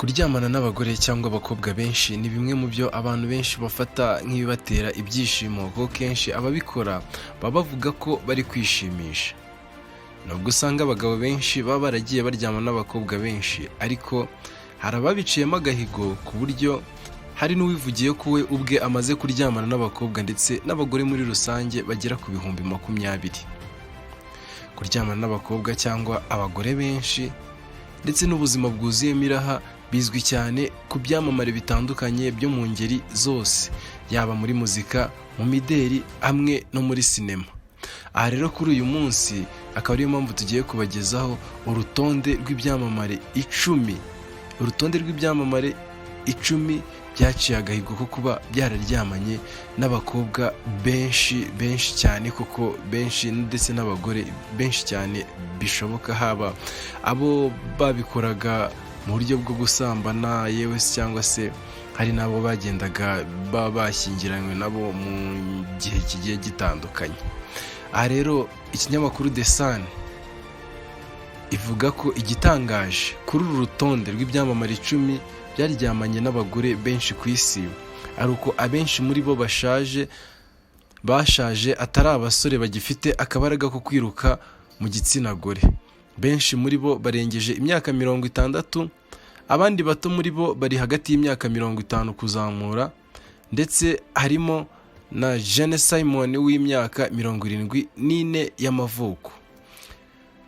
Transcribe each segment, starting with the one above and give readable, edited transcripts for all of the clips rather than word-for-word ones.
Kuryamana n'abagore cyangwa abakobwa benshi ni bimwe mu byo abantu benshi bafata nk'ibibatera ibyishimo, kuko kenshi ababikora baba bavuga ko bari kwishimisha. Nubwo usanga abagabo benshi baba baragiye baryamana n'abakobwa benshi, ariko hari ababiciyemo agahigo ku buryo hari n'uwivugiye ko we ubwe amaze kuryamana n'abakobwa ndetse n'abagore muri rusange bagera ku bihumbi 20. Kuryamana n'abakobwa cyangwa abagore benshi ndetse n'ubuzima bwuzuyemo iraha bizwi cyane ku byamamare bitandukanye byo mu ngeri zose, yaba muri muzika, mu mideri, hamwe no muri sinema. Aha rero kuri uyu munsi akaba ariyo mpamvu tugiye kubagezaho urutonde rw'ibyamamare 10. Urutonde rw'ibyamamare 10 byaciye agahigo ko kuba byararyamanye n'abakobwa benshi cyane, kuko benshi ndetse n'abagore benshi cyane bishoboka, haba abo babikoraga mu buryo bwo gusambana yewe cyangwa se hari nabo bagendaga bashyingiranywe nabo mu gihe kigiye gitandukanye. Aha rero ikinyamakuru The Sun ivuga ko igitangaje kuri uru rutonde rw'ibyamamare 10 byaryamanye n'abagore benshi ku isi ari uko abenshi muri bo bashaje atari abasore bagifite akabaraga ko kwiruka mu gitsina gore. Benshi muri bo barengeje imyaka 60, abandi bato muri bo bari hagati y'imyaka 50 kuzamura, ndetse harimo na Jane Simon w'imyaka 74 y'amavuko.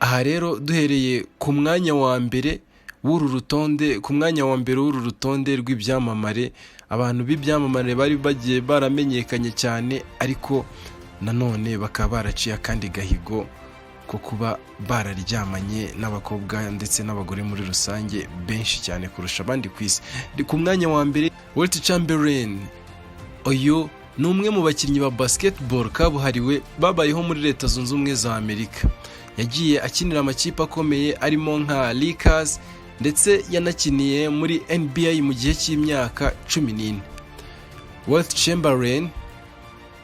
Aha rero duhereye ku mwanya wa mbere w'uru rutonde, rw'ibyamamare, abantu b'ibyamamare bari bagiye baramenyekanye cyane, ariko nanone bakaba baraciye akandi gahigo ko kuba bararyamanye n'abakobwa ndetse n'abagore muri rusange benshi cyane kurusha abandi ku isi. Ku mwanya wa mbere Chamberlain, uyu ni umwe mu bakinnyi ba basketball kabuhariwe babayeho muri Leta Zunze Ubumwe za Amerika. Yagiye akinira amakipe akomeye arimo nka Lakers, ndetse yanakiniye muri NBA mu gihe cy'imyaka 14. Chamberlain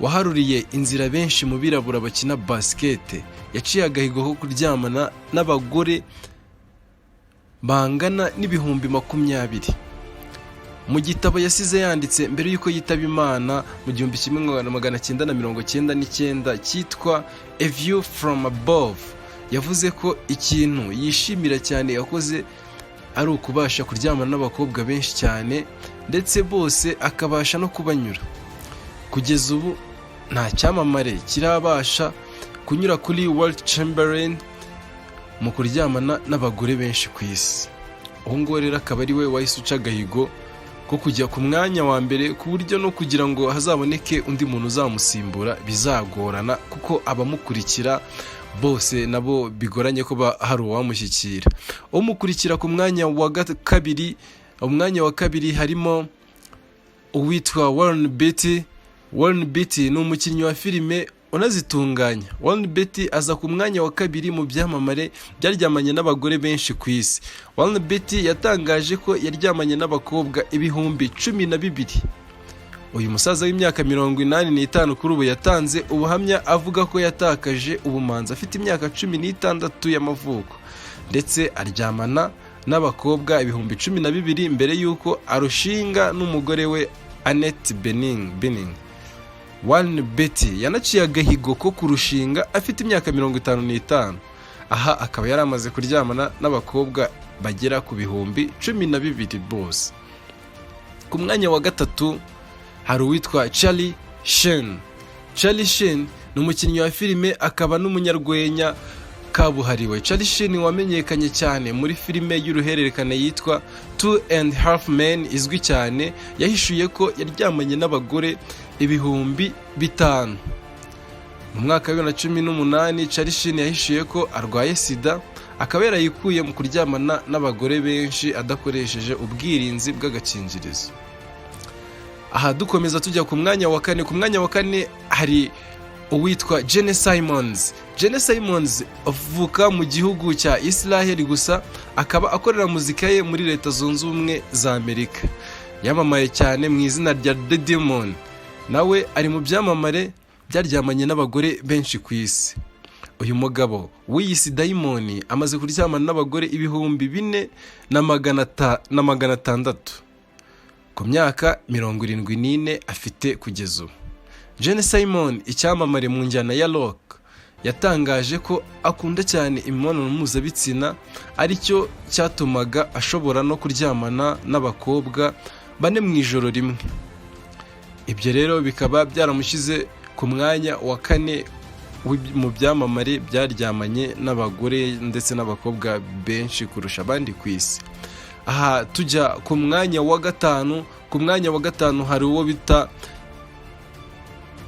waharuriye inzira benshi mu birabura bakina basket, yaciye agahigo ko kuryamana n'abagore bangana n'ibihumbi 20. Mu gitabo yasize yanditse mbere y'uko yitaba Imana mu 1999 cyitwa A View from Above, yavuze ko ikintu yishimira cyane yakoze ari ukubasha kuryamana n'abakobwa benshi cyane, ndetse bose akabasha no kubanyura. Kugeza ubu nta cyamamare kirabasha kunyura kuri Chamberlain mu kuryamana n'abagore benshi ku isi. Uwo ngo rero akaba ari we wahise uca agahigo ko kujya ku mwanya wa mbere, ku buryo no kugira ngo hazaboneke undi muntu uzamusimbura bizagorana, kuko abamukurikira bose nabo bigoranye ko hari uwamushyikira. Umukurikira ku mwanya wa kabiri harimo uwitwa Warren Beatty. Warren Beatty ni umukinnyi wa filime unazitunganya. Warren Beatty aza ku mwanya wa kabiri mu byamamare byaryamanye n'abagore benshi ku isi. Warren Beatty yatangaje ko yaryamanye n'abakobwa ibihumbi 12. Uyu musaza w'imyaka 85 kuri ubu yatanze ubuhamya avuga ko yatakaje ubumanzi afite imyaka 16 y'amavuko, ndetse aryamana n'abakobwa ibihumbi 12 mbere y'uko arushinga n'umugore we Annette Bening. Warren Beatty yanaciye agahigo ko kurushinga afite imyaka 55. Aha akaba yari amaze kuryamana n'abakobwa bagera ku bihumbi 12 bose. Ku mwanya wa gatatu hari uwitwa Charlie Sheen. Charlie Sheen ni umukinnyi wa filime akaba n'umunyarwenya kabuhariwe. Charlie Sheen wamenyekanye cyane muri filime y'uruhererekane yitwa 2.5 Men izwi cyane, yahishuye ko yaryamanye n'abagore ibihumbi 5. Mu mwaka wa 2018 Charlie Sheen yahishuye ko arwaye sida, akaba yarayikuye mu kuryamana n'abagore benshi adakoresheje ubwirinzi bw'agakingirizo. Aha dukomeza tujya ku mwanya wa 4. Ku mwanya wa 4 hari uwitwa Jane Simons. Jane Simons avuka mu gihugu cya Israel, gusa akaba akorera muzika ye muri Leta Zunze Ubumwe za Amerika. Yamamaye cyane mu izina rya The Demon. Nawe ari mu byamamare byaryamanye n'abagore benshi ku isi. uyu mugabo w'iyisi dayimoni amaze kuryamana n'abagore 4,600 ku myaka 74 afite kugeza ubu. Jane Simon, icyamamare mu njyana ya rock, yatangaje ko akunda cyane imibonano mpuzabitsina, aricyo cyatumaga ashobora no kuryamana n'abakobwa 4 mu ijoro rimwe. Ibyo rero bikaba byaramushyize ku mwanya wa 4 mu byamamare byaryamanye n'abagore ndetse n'abakobwa benshi kurusha abandi ku isi. Aha tujya ku mwanya wa 5. Ku mwanya wa 5 hari uwo bita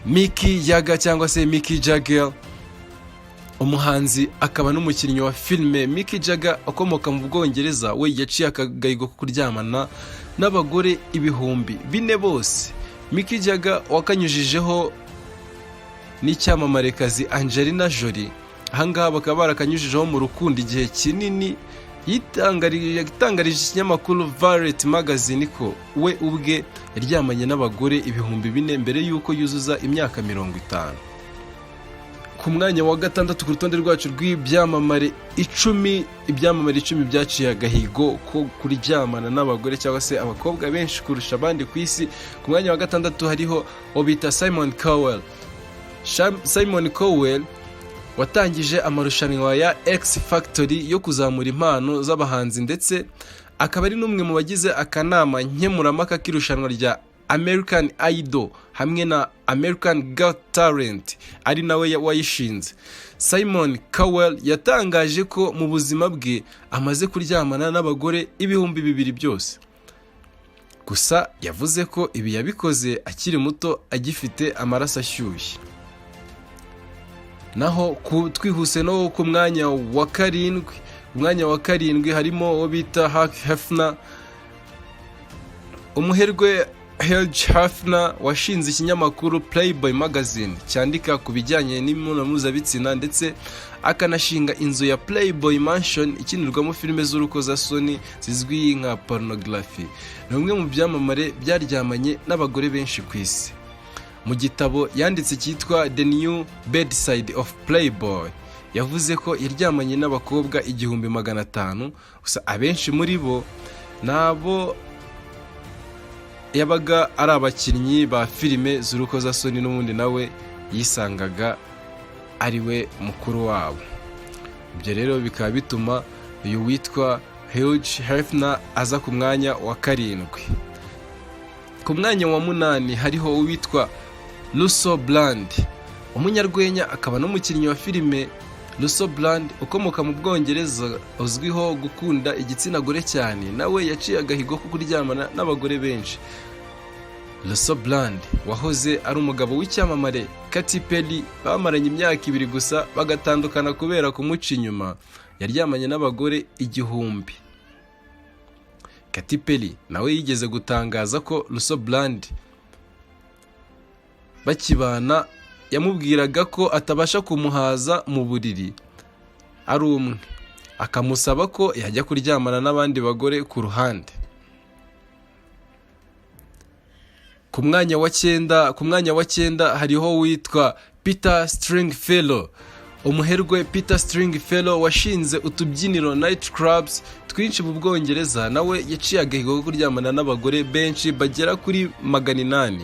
Mick Jagger cyangwa se Mick Jagger, umuhanzi akaba n'umukinnyi wa filime. Mick Jagger akomoka mu Bwongereza, we yaciye akagahigo ko kuryamana n'abagore 4,000 bose. Mick Jagger wakanyujijeho n'icyamamarekazi Angelina Jolie. Ahangaha bakaba barakanyujijeho mu rukundo igihe kinini. Yitangarije ikinyamakuru Variety magazine ko we ubwe yaryamanye n'abagore 4,000 mbere y'uko yuzuza imyaka 50. Ku mwanya wa 6 ku rutonde rwacu rw'ibyamamare 10, ibyamamare 10 byaciye agahigo ko kuryamana n'abagore cyangwa se abakobwa benshi kurusha abandi ku isi. Ku mwanya wa 6 hariho obita Simon Cowell. Simon Cowell watangije amarushanwa ya X Factory yo kuzamura impano z'abahanzi, ndetse akaba ari n'umwe mu bagize akanama nkemurampaka k'irushanwa rya American Idol hamwe na American Got Talent, ari nawe wayishinze. Simon Cowell yatangaje ko mu buzima bwe amaze kuryamana n'abagore 2,000 byose. Gusa yavuze ko ibi yabikoze akiri muto, agifite amaraso ashyushye. Naho twihuse no ku mwanya wa 7. Umwanya wa 7 harimo uwo bita Hugh Hefner, umuherwe Hugh Hefner washinze ikinyamakuru Playboy magazine cyandika ku bijyanye n'imibonano mpuzabitsina, ndetse akanashinga inzu ya Playboy Mansion ikinirwamo filime z'urukozasoni zizwi nka pornography. Ni umwe mu byamamare byaryamanye n'abagore benshi ku isi. Mu gitabo yanditse cyitwa The New Bedside of Playboy, yavuze ko yaryamanye n'abakobwa 1,500, gusa abenshi muri bo nabo yabaga ari abakinnyi ba filime z'urukozasoni, n'ubundi nawe yisangaga ari we mukuru wabo. Ibyo rero bikaba bituma uyu witwa Hugh Hefner aza ku mwanya wa 7. Ku mwanya wa 8 hariho uwitwa Russell Brand, umunyarwenya akaba n'umukinnyi wa filime. Russell Brand ukomoka mu Bwongereza, uzwiho gukunda igitsina gore cyane, nawe yaciye agahigo ko kuryamana n'abagore benshi. Russell Brand wahoze ari umugabo w'icyamamare Katy Perry, bamaranye imyaka 2 gusa bagatandukana kubera kumuca inyuma. Yaryamanye n'abagore 1,000. Katy Perry nawe yigeze gutangaza ko Russell Brand bakibana yamubwiraga ko atabasha kumuhaza mu buriri ari umwe, akamusaba ko yajya kuryamana n'abandi bagore ku ruhande. Ku mwanya wa 9 hariho witwa Peter Stringfellow, umuherwe Peter Stringfellow washinze utubyiniro night clubs twinshi mu Bwongereza. Nawe yaciye agahigo ko kuryamana n'abagore benshi bagera kuri 800.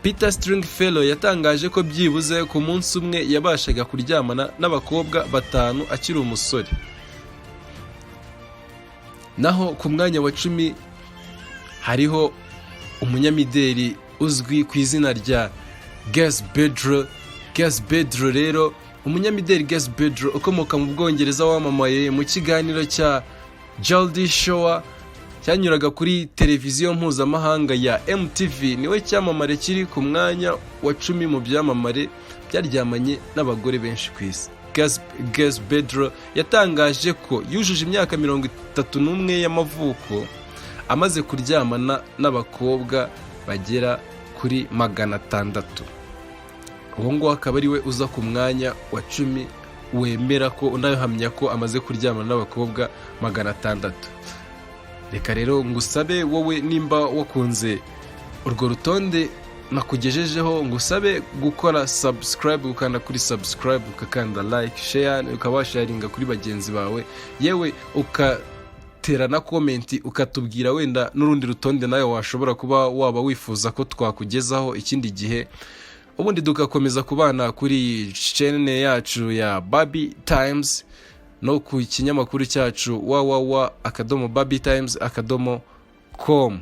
Peter Stringfellow yatangaje ko byibuze ku munsi umwe yabashaga kuryamana n'abakobwa 5 akiri umusore. Naho ku mwanya wa 10 hariho umunyamideli uzwi ku izina rya Gus Bedro. Rero umunyamideli Gus Bedro ukomoka mu Bwongereza wamamaye mu kiganiro cya Geordie Shore cyanyuraga kuri televiziyo mpuzamahanga ya MTV, niwe cyamamare kiri ku mwanya wa 10 mu byamamare byaryamanye n'abagore benshi ku isi. Gus Bedro yatangaje ko yujuje imyaka 31 y'amavuko amaze kuryamana n'abakobwa bagera kuri 600. Uwo ngo akaba ari we uza ku mwanya wa 10 wemera ko unahamya ko amaze kuryamana n'abakobwa 600. Reka rero ngusabe wowe nimba wakunze urwo rutonde nakugejejeho, ngusabe gukora subscribe, ukanda kuri subscribe, ukakanda like, share, ukabasharinga kuri bagenzi bawe, yewe ukatera na comment ukatubwira wenda n'urundi rutonde nawe washobora kuba waba wifuza ko twakugezaho ikindi gihe, ubundi dukakomeza kubana kuri channel yacu ya Baby Times no ku kinyamakuru cyacu www.babytimes.com.